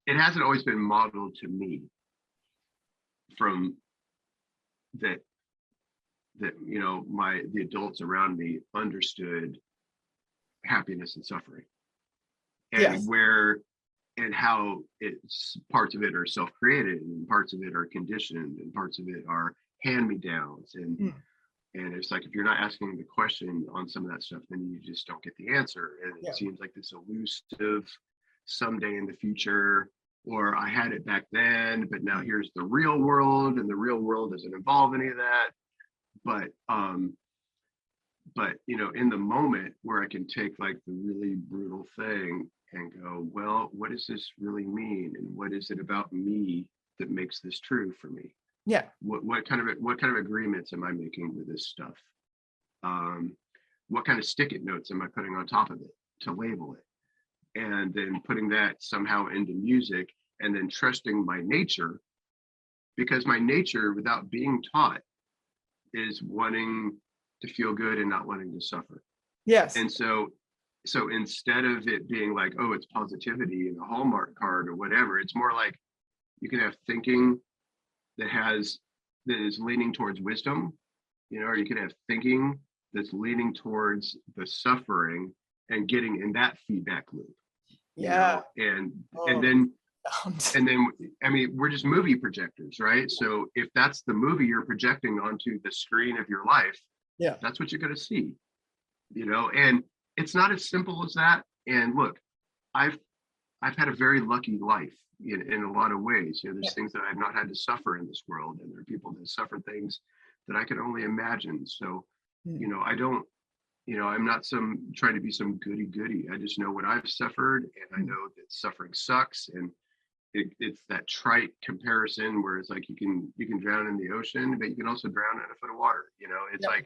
it hasn't always been modeled to me from that, you know, the adults around me understood happiness and suffering, and where and how it's, parts of it are self-created and parts of it are conditioned and parts of it are hand-me-downs, And it's like, if you're not asking the question on some of that stuff, then you just don't get the answer. And it seems like this elusive someday in the future, or I had it back then, but now here's the real world, and the real world doesn't involve any of that. But you know, in the moment where I can take like the really brutal thing and go, well, what does this really mean? And what is it about me that makes this true for me? Yeah. What kind of agreements am I making with this stuff? What kind of stick-it notes am I putting on top of it to label it? And then putting that somehow into music, and then trusting my nature, because my nature, without being taught, is wanting to feel good and not wanting to suffer. Yes. And so instead of it being like, oh, it's positivity and a Hallmark card or whatever, it's more like you can have thinking that is leaning towards wisdom, you know, or you can have thinking that's leaning towards the suffering and getting in that feedback loop. Yeah. You know? And then I mean, we're just movie projectors, right? So if that's the movie you're projecting onto the screen of your life, yeah, that's what you're going to see, you know. And it's not as simple as that. And look, I've had a very lucky life in a lot of ways. You know, there's things that I've not had to suffer in this world, and there are people that suffer things that I can only imagine. So, you know, I'm not trying to be some goody. I just know what I've suffered, and I know that suffering sucks. And it's that trite comparison where it's like you can drown in the ocean, but you can also drown in a foot of water. You know, it's like,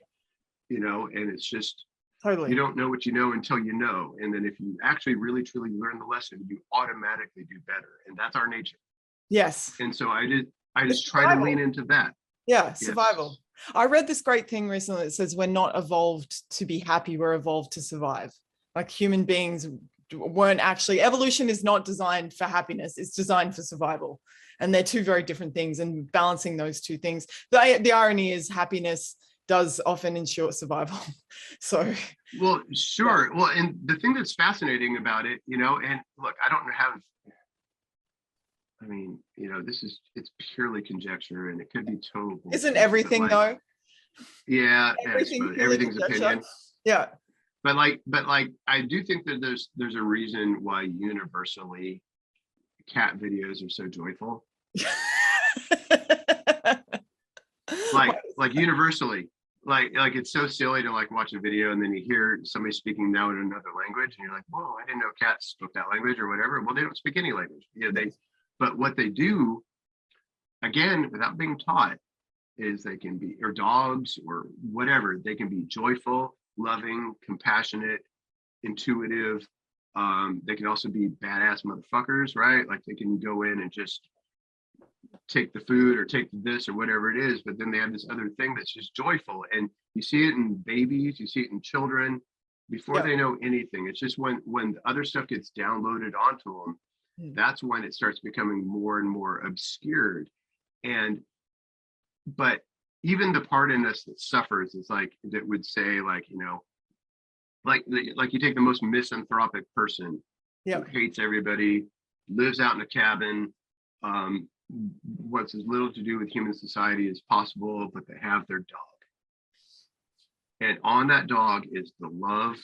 you know, and it's just totally, you don't know what you know until you know. And then if you actually really truly learn the lesson, you automatically do better. And that's our nature. Yes. And so I just try to lean into that. Yeah, survival. Yes. I read this great thing recently that says we're not evolved to be happy, we're evolved to survive. Like human beings weren't actually, evolution is not designed for happiness, it's designed for survival. And they're two very different things, and balancing those two things. The irony is happiness does often ensure survival. So well, sure. Well, and the thing that's fascinating about it, you know, and look, I don't have, I mean, you know, it's purely conjecture, and it could be total bullshit. Isn't everything though? Yeah, everything's opinion. Yeah. But like I do think that there's a reason why universally cat videos are so joyful. like universally. Like it's so silly to like watch a video and then you hear somebody speaking now in another language and you're like, whoa, I didn't know cats spoke that language or whatever. Well, they don't speak any language. Yeah, but what they do, again, without being taught, is they can be, or dogs or whatever, they can be joyful, loving, compassionate, intuitive. They can also be badass motherfuckers, right? Like they can go in and just take the food or take this or whatever it is, but then they have this other thing that's just joyful. And you see it in babies, you see it in children before they know anything. It's just when the other stuff gets downloaded onto them, that's when it starts becoming more and more obscured. But even the part in us that suffers is like, that would say like, you know, like you take the most misanthropic person who hates everybody, lives out in a cabin, wants as little to do with human society as possible, but they have their dog. And on that dog is the love,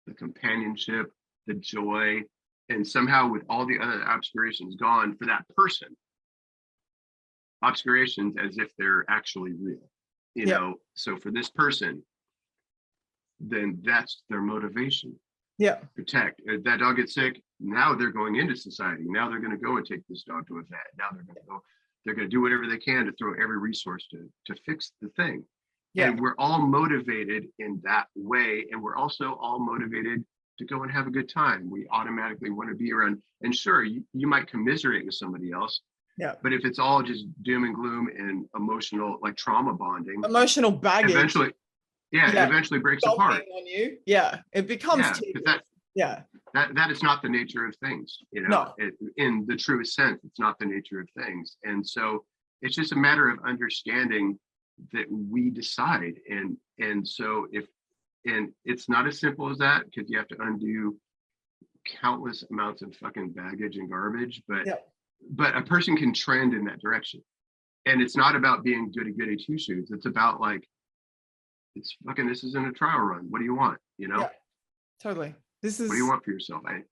the companionship, the joy, and somehow with all the other obscurations gone for that person, obscurations as if they're actually real, you know. So for this person, then that's their motivation. Protect. If that dog gets sick, now they're going into society. Now they're going to go and take this dog to a vet. Now they're going to do whatever they can to throw every resource to fix the thing. And we're all motivated in that way. And we're also all motivated to go and have a good time. We automatically want to be around. And sure, you might commiserate with somebody else. But if it's all just doom and gloom and emotional, like trauma bonding, emotional baggage, eventually, it eventually breaks apart. On you. It becomes that is not the nature of things, you know. In the truest sense, it's not the nature of things. And so it's just a matter of understanding that we decide. And so and it's not as simple as that, because you have to undo countless amounts of fucking baggage and garbage, but a person can trend in that direction. And it's not about being goody two shoes. It's about like, this isn't a trial run. What do you want? You know? Yeah, totally. What do you want for yourself? I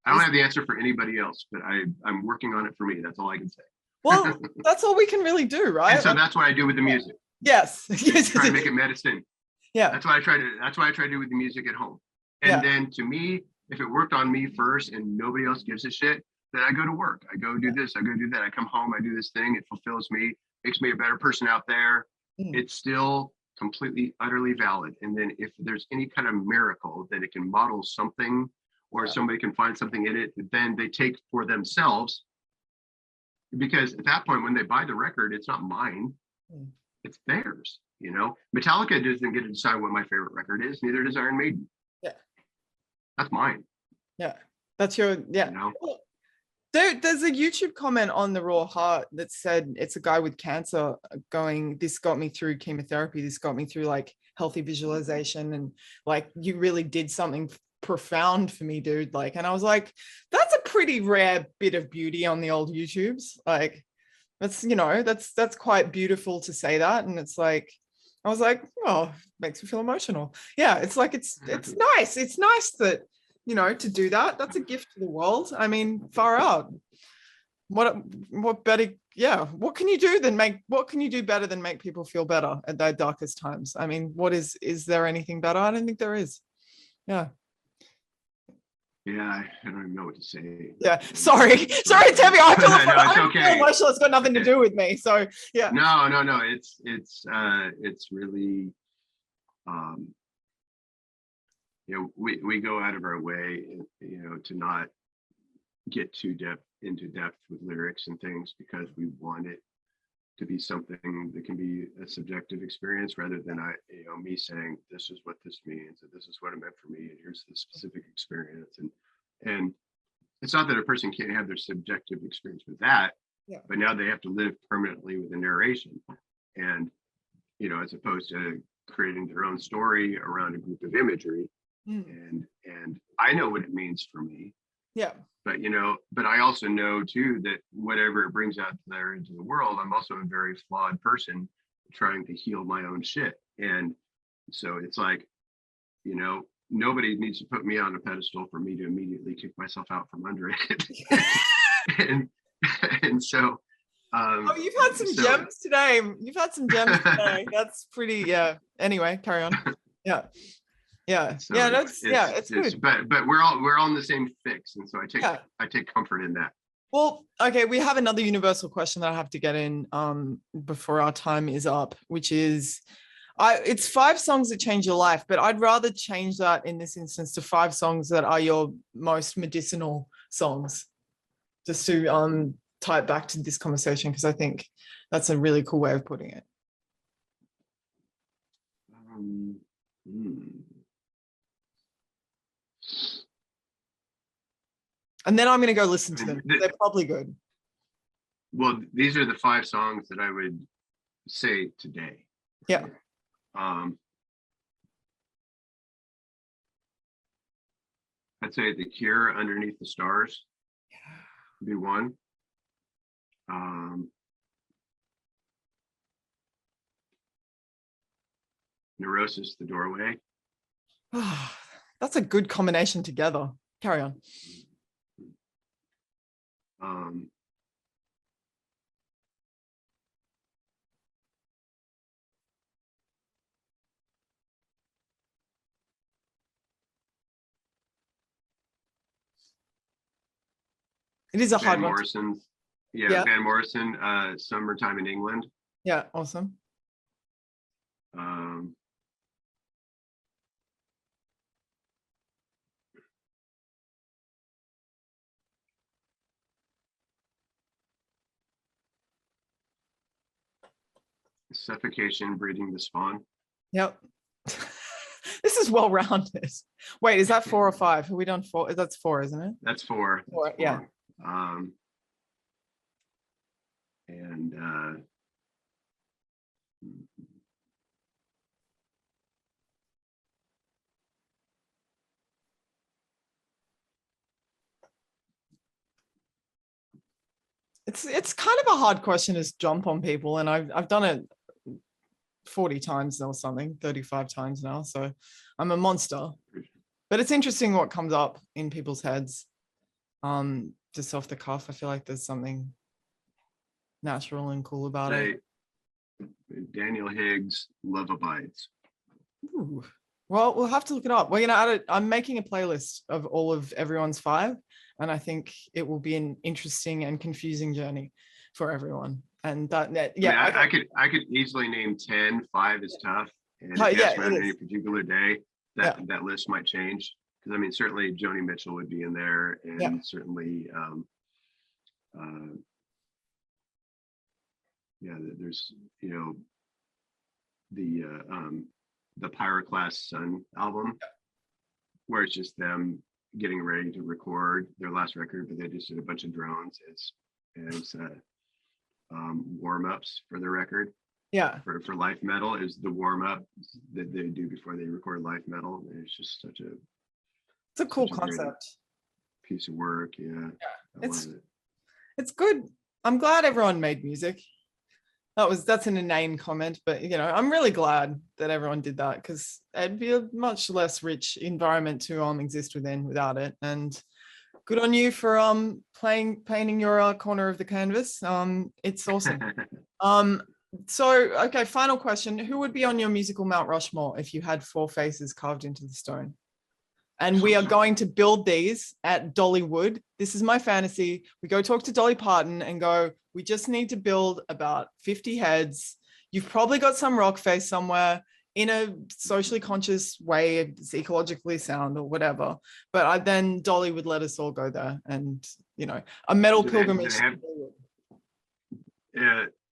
don't have the answer for anybody else, but I'm working on it for me. That's all I can say. Well, that's all we can really do, right? And so that's what I do with the music. Yes. Try to make it medicine. Yeah. That's what I try to do with the music at home. And then to me, if it worked on me first and nobody else gives a shit, then I go to work. I go do this, I go do that. I come home, I do this thing. It fulfills me, makes me a better person out there. It's still completely, utterly valid. And then if there's any kind of miracle that it can model something or somebody can find something in it, then they take for themselves. Because at that point, when they buy the record, it's not mine, it's theirs. You know, Metallica doesn't get to decide what my favorite record is, neither does Iron Maiden. Yeah. That's mine. Yeah. That's your, yeah. You know? Well, there's a YouTube comment on the Raw Heart that said it's a guy with cancer going, this got me through chemotherapy. This got me through like healthy visualization. And like, you really did something profound for me, dude. Like, and I was like, that's a pretty rare bit of beauty on the old YouTubes. Like, that's, you know, that's quite beautiful to say that. And it's like, I was like, oh, makes me feel emotional. Yeah. It's like, it's nice. It's nice that, you know, to do that. That's a gift to the world. I mean, far out. What better? Yeah. What can you do better than make people feel better at their darkest times? I mean, is there anything better? I don't think there is. Yeah. Yeah, I don't even know what to say. Yeah, sorry, Tevye. I feel no, it's okay. Emotional. It's got nothing to do with me. So yeah. No. It's really, you know, we go out of our way, you know, to not get too into depth with lyrics and things because we want it to be something that can be a subjective experience rather than me saying this is what this means and this is what it meant for me and here's the specific experience and it's not that a person can't have their subjective experience with that, but now they have to live permanently with the narration, and you know, as opposed to creating their own story around a group of imagery. And I know what it means for me. Yeah. But you know, but I also know too that whatever it brings out there into the world, I'm also a very flawed person trying to heal my own shit. And so it's like, you know, nobody needs to put me on a pedestal for me to immediately kick myself out from under it. and so you've had some gems today. That's pretty, yeah. Anyway, carry on. Yeah. Yeah. So yeah, it's good. But we're all in the same fix. And so I take comfort in that. Well, okay, we have another universal question that I have to get in before our time is up, which is it's 5 songs that change your life, but I'd rather change that in this instance to 5 songs that are your most medicinal songs, just to tie it back to this conversation, because I think that's a really cool way of putting it. And then I'm going to go listen to them. They're probably good. Well, these are the 5 songs that I would say today. Yeah. I'd say The Cure, Underneath the Stars, would be one. Neurosis, The Doorway. That's a good combination together. Carry on. It is a hard one. Van Morrison, Summertime in England. Yeah, awesome. Suffocation, Breeding the Spawn. Yep. This is well-rounded. Wait, is that 4 or 5? Have we done 4? That's 4, isn't it? That's 4. That's 4. Yeah. It's kind of a hard question to jump on people, and I've done it 40 times or something, 35 times now. So I'm a monster. But it's interesting what comes up in people's heads. Just off the cuff, I feel like there's something natural and cool about it. Daniel Higgs, Love Abides. Ooh. Well, we'll have to look it up. We're gonna add it. I'm making a playlist of all of everyone's 5, and I think it will be an interesting and confusing journey for everyone. And yeah, I could easily name 10. 5 is tough, and if you ask me on any particular day, that list might change. Because I mean, certainly Joni Mitchell would be in there, and certainly, there's the Pyroclast Sun album, where it's just them getting ready to record their last record, but they just did a bunch of drones as warm-ups for the record. Yeah. For Life Metal is the warm-up that they do before they record Life Metal. And it's just it's a cool concept. Piece of work. Yeah. It's good. I'm glad everyone made music. That's an inane comment, but I'm really glad that everyone did that, because it'd be a much less rich environment to exist without it. And good on you for painting your corner of the canvas. It's awesome. So okay, final question: who would be on your musical Mount Rushmore if you had 4 faces carved into the stone? And we are going to build these at Dollywood. This is my fantasy. We go talk to Dolly Parton and go, we just need to build about 50 heads. You've probably got some rock face somewhere in a socially conscious way. It's ecologically sound or whatever. But then Dolly would let us all go there, and, a metal pilgrimage.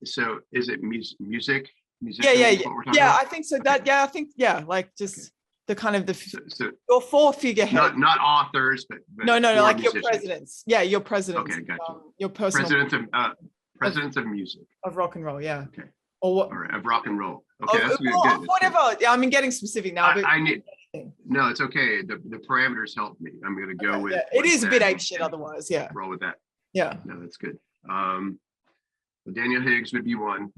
So is it music? Yeah, I think so. Like just the kind of your 4 figurehead, not authors, but no, like musicians. Your presidents. Yeah, your presidents. Okay, gotcha. Your personal presidents of music, of rock and roll. Yeah. Okay. Or what? All right, of rock and roll. Okay, that's good. Whatever. Good. Yeah, I'm getting specific now. I need. No, it's okay. The parameters help me. I'm going to go with. Yeah. It is a bit ape shit otherwise. Yeah. Roll with that. Yeah. No, that's good. Daniel Higgs would be one.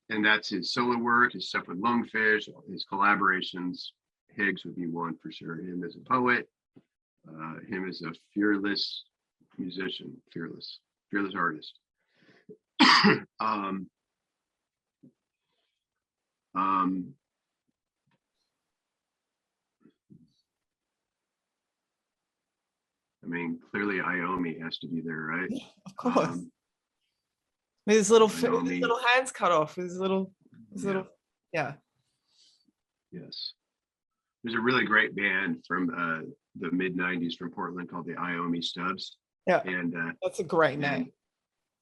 And that's his solo work, his stuff with Lungfish, his collaborations. Higgs would be one for sure. Him as a poet, him as a fearless musician, fearless artist. I mean, clearly Iommi has to be there, right? Yeah, of course. With his little hands cut off, his little. Yeah. Yes. There's a really great band from the mid 90s from Portland called the Iommi Stubbs. Yeah. And that's a great name.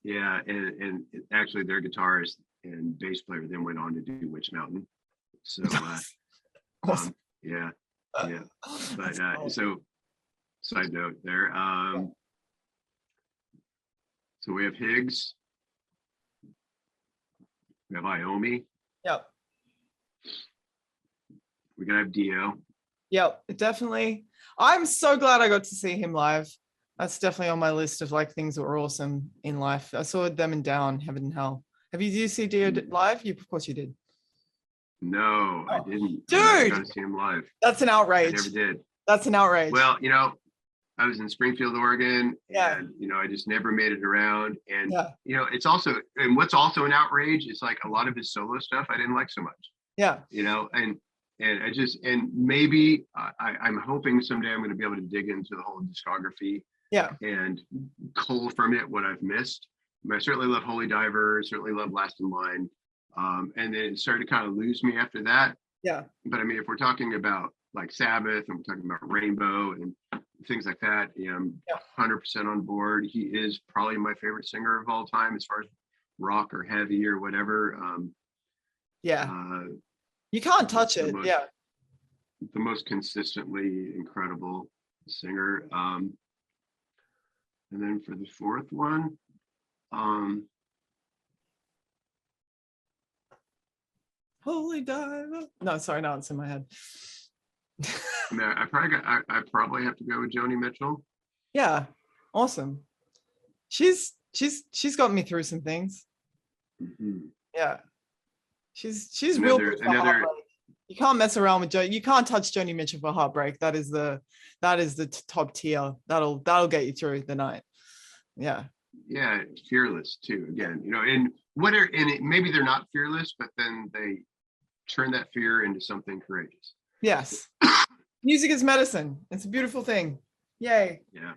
Yeah, and actually their guitarist and bass player then went on to do Witch Mountain. So awesome. Yeah. But so side note there. So we have Higgs. We have Iommi. Yep. We're gonna have Dio. Yep, definitely. I'm so glad I got to see him live. That's definitely on my list of like things that were awesome in life. I saw them in Down, Heaven and Hell. Did you see Dio live? Of course you did. No, I didn't. Dude, I got to see him live. That's an outrage. I never did. That's an outrage. Well, I was in Springfield, Oregon, and I just never made it around. And it's also, and what's also an outrage is like a lot of his solo stuff I didn't like so much. Yeah. And I just, and maybe I'm hoping someday I'm going to be able to dig into the whole discography. Yeah. And cull from it what I've missed. I certainly love Holy Diver, certainly love Last in Line. And then it started to kind of lose me after that. Yeah. But I mean, if we're talking about like Sabbath and we're talking about Rainbow and things like that, I'm 100% on board. He is probably my favorite singer of all time as far as rock or heavy or whatever. You can't touch it. The most consistently incredible singer. And then for the fourth one, Holy Diver. No, sorry, no, it's in my head. I mean, I probably have to go with Joni Mitchell. Yeah, awesome. She's got me through some things. Mm-hmm. Yeah, She's real good for heartbreak. You can't mess around with Joni. You can't touch Joni Mitchell for heartbreak. That is the top tier. That'll get you through the night. Yeah. Yeah, fearless too. Again, and maybe they're not fearless, but then they turn that fear into something courageous. Yes. Music is medicine. It's a beautiful thing. Yay. Yeah.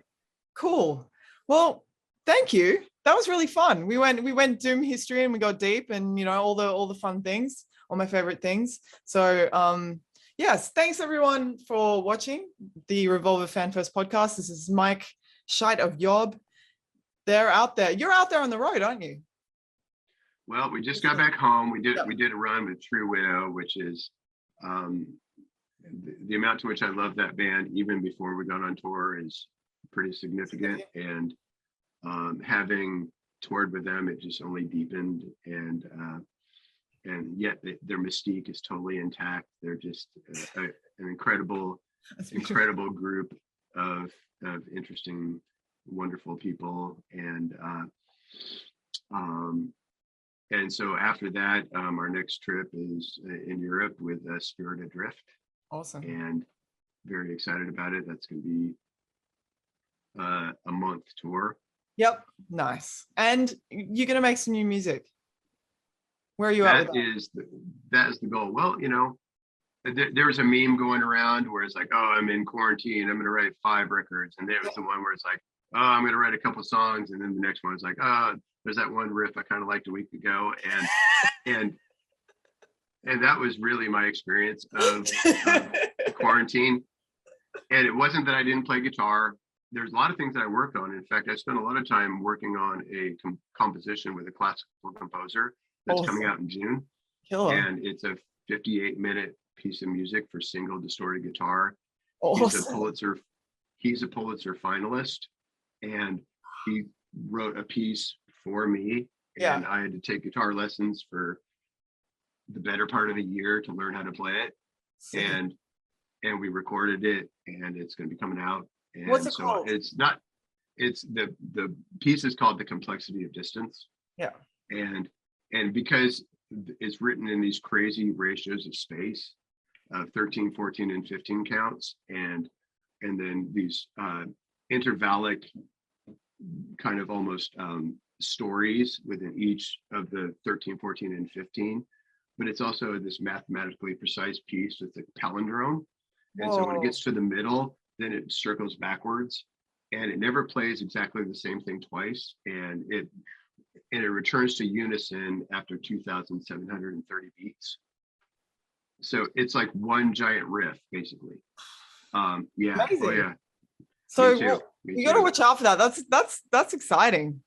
Cool. Well, thank you. That was really fun. We went Doom history and we got deep, and all the fun things, all my favorite things. So yes, thanks everyone for watching the Revolver Fan First podcast. This is Mike, Scheidt of YOB. They're out there. You're out there on the road, aren't you? Well, we just got back home. We did a run with True Widow, which is the amount to which I love that band even before we got on tour is pretty significant. And having toured with them, it just only deepened, and yet their mystique is totally intact. They're just an incredible group of interesting, wonderful people, and so after that, our next trip is in Europe with Spirit Adrift. Awesome. And very excited about it. That's going to be a month tour. Yep. Nice. And you're going to make some new music. Where are you at? That is the goal. Well, there was a meme going around where it's like, oh, I'm in quarantine, I'm going to write 5 records. And there was the one where it's like, oh, I'm going to write a couple songs. And then the next one is like, oh, there's that one riff I kind of liked a week ago. And that was really my experience of quarantine. And it wasn't that I didn't play guitar. There's a lot of things that I worked on. In fact, I spent a lot of time working on a composition with a classical composer that's coming out in June. Killer. And it's a 58-minute piece of music for single distorted guitar. Awesome. He's a Pulitzer finalist, and he wrote a piece for me. Yeah. And I had to take guitar lessons for the better part of the year to learn how to play it. And we recorded it, and it's going to be coming out. And what's it called? The piece is called The Complexity of Distance. Yeah. And because it's written in these crazy ratios of space, 13, 14, and 15 counts, and then these intervallic kind of almost stories within each of the 13, 14, and 15. But it's also this mathematically precise piece with the palindrome. And so when it gets to the middle, then it circles backwards, and it never plays exactly the same thing twice. And it returns to unison after 2,730 beats. So it's like one giant riff, basically. Yeah. Amazing. Oh, yeah. So you got to watch out for that. That's exciting.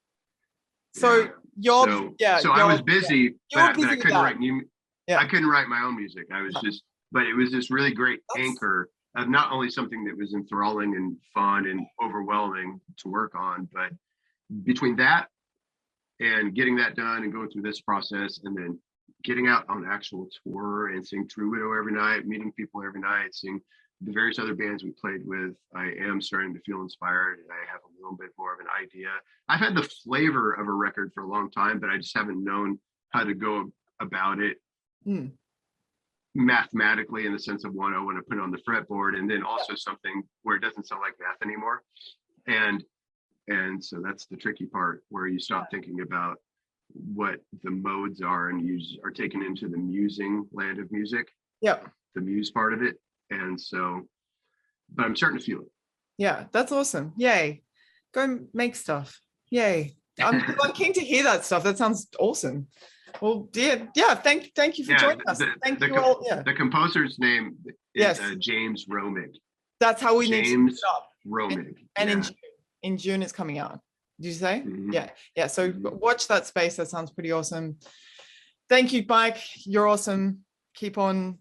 So yeah. So I was busy, but I couldn't write new. Yeah. I couldn't write my own music. I was but it was this really great anchor of not only something that was enthralling and fun and overwhelming to work on, but between that and getting that done and going through this process, and then getting out on actual tour and seeing True Widow every night, meeting people every night, seeing the various other bands we played with, I am starting to feel inspired, and I have a little bit more of an idea. I've had the flavor of a record for a long time, but I just haven't known how to go about it mathematically, in the sense of one, I want to put it on the fretboard, and then also something where it doesn't sound like math anymore. And so that's the tricky part, where you stop thinking about what the modes are, and you are taken into the musing land of music. Yep. The muse part of it. And so, but I'm starting to feel it. Yeah, that's awesome. Yay. Go and make stuff. Yay. I'm keen to hear that stuff. That sounds awesome. Well, thank you for joining us. Thank you all. Yeah. The composer's name is James Romig. That's how we need to James Romig. And in June it's coming out. Did you say? Mm-hmm. Yeah. So watch that space. That sounds pretty awesome. Thank you, Mike. You're awesome. Keep on.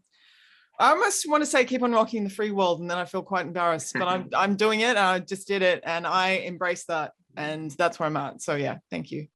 I almost want to say keep on rocking the free world, and then I feel quite embarrassed, but I'm doing it. I just did it, and I embrace that, and that's where I'm at. So yeah, thank you.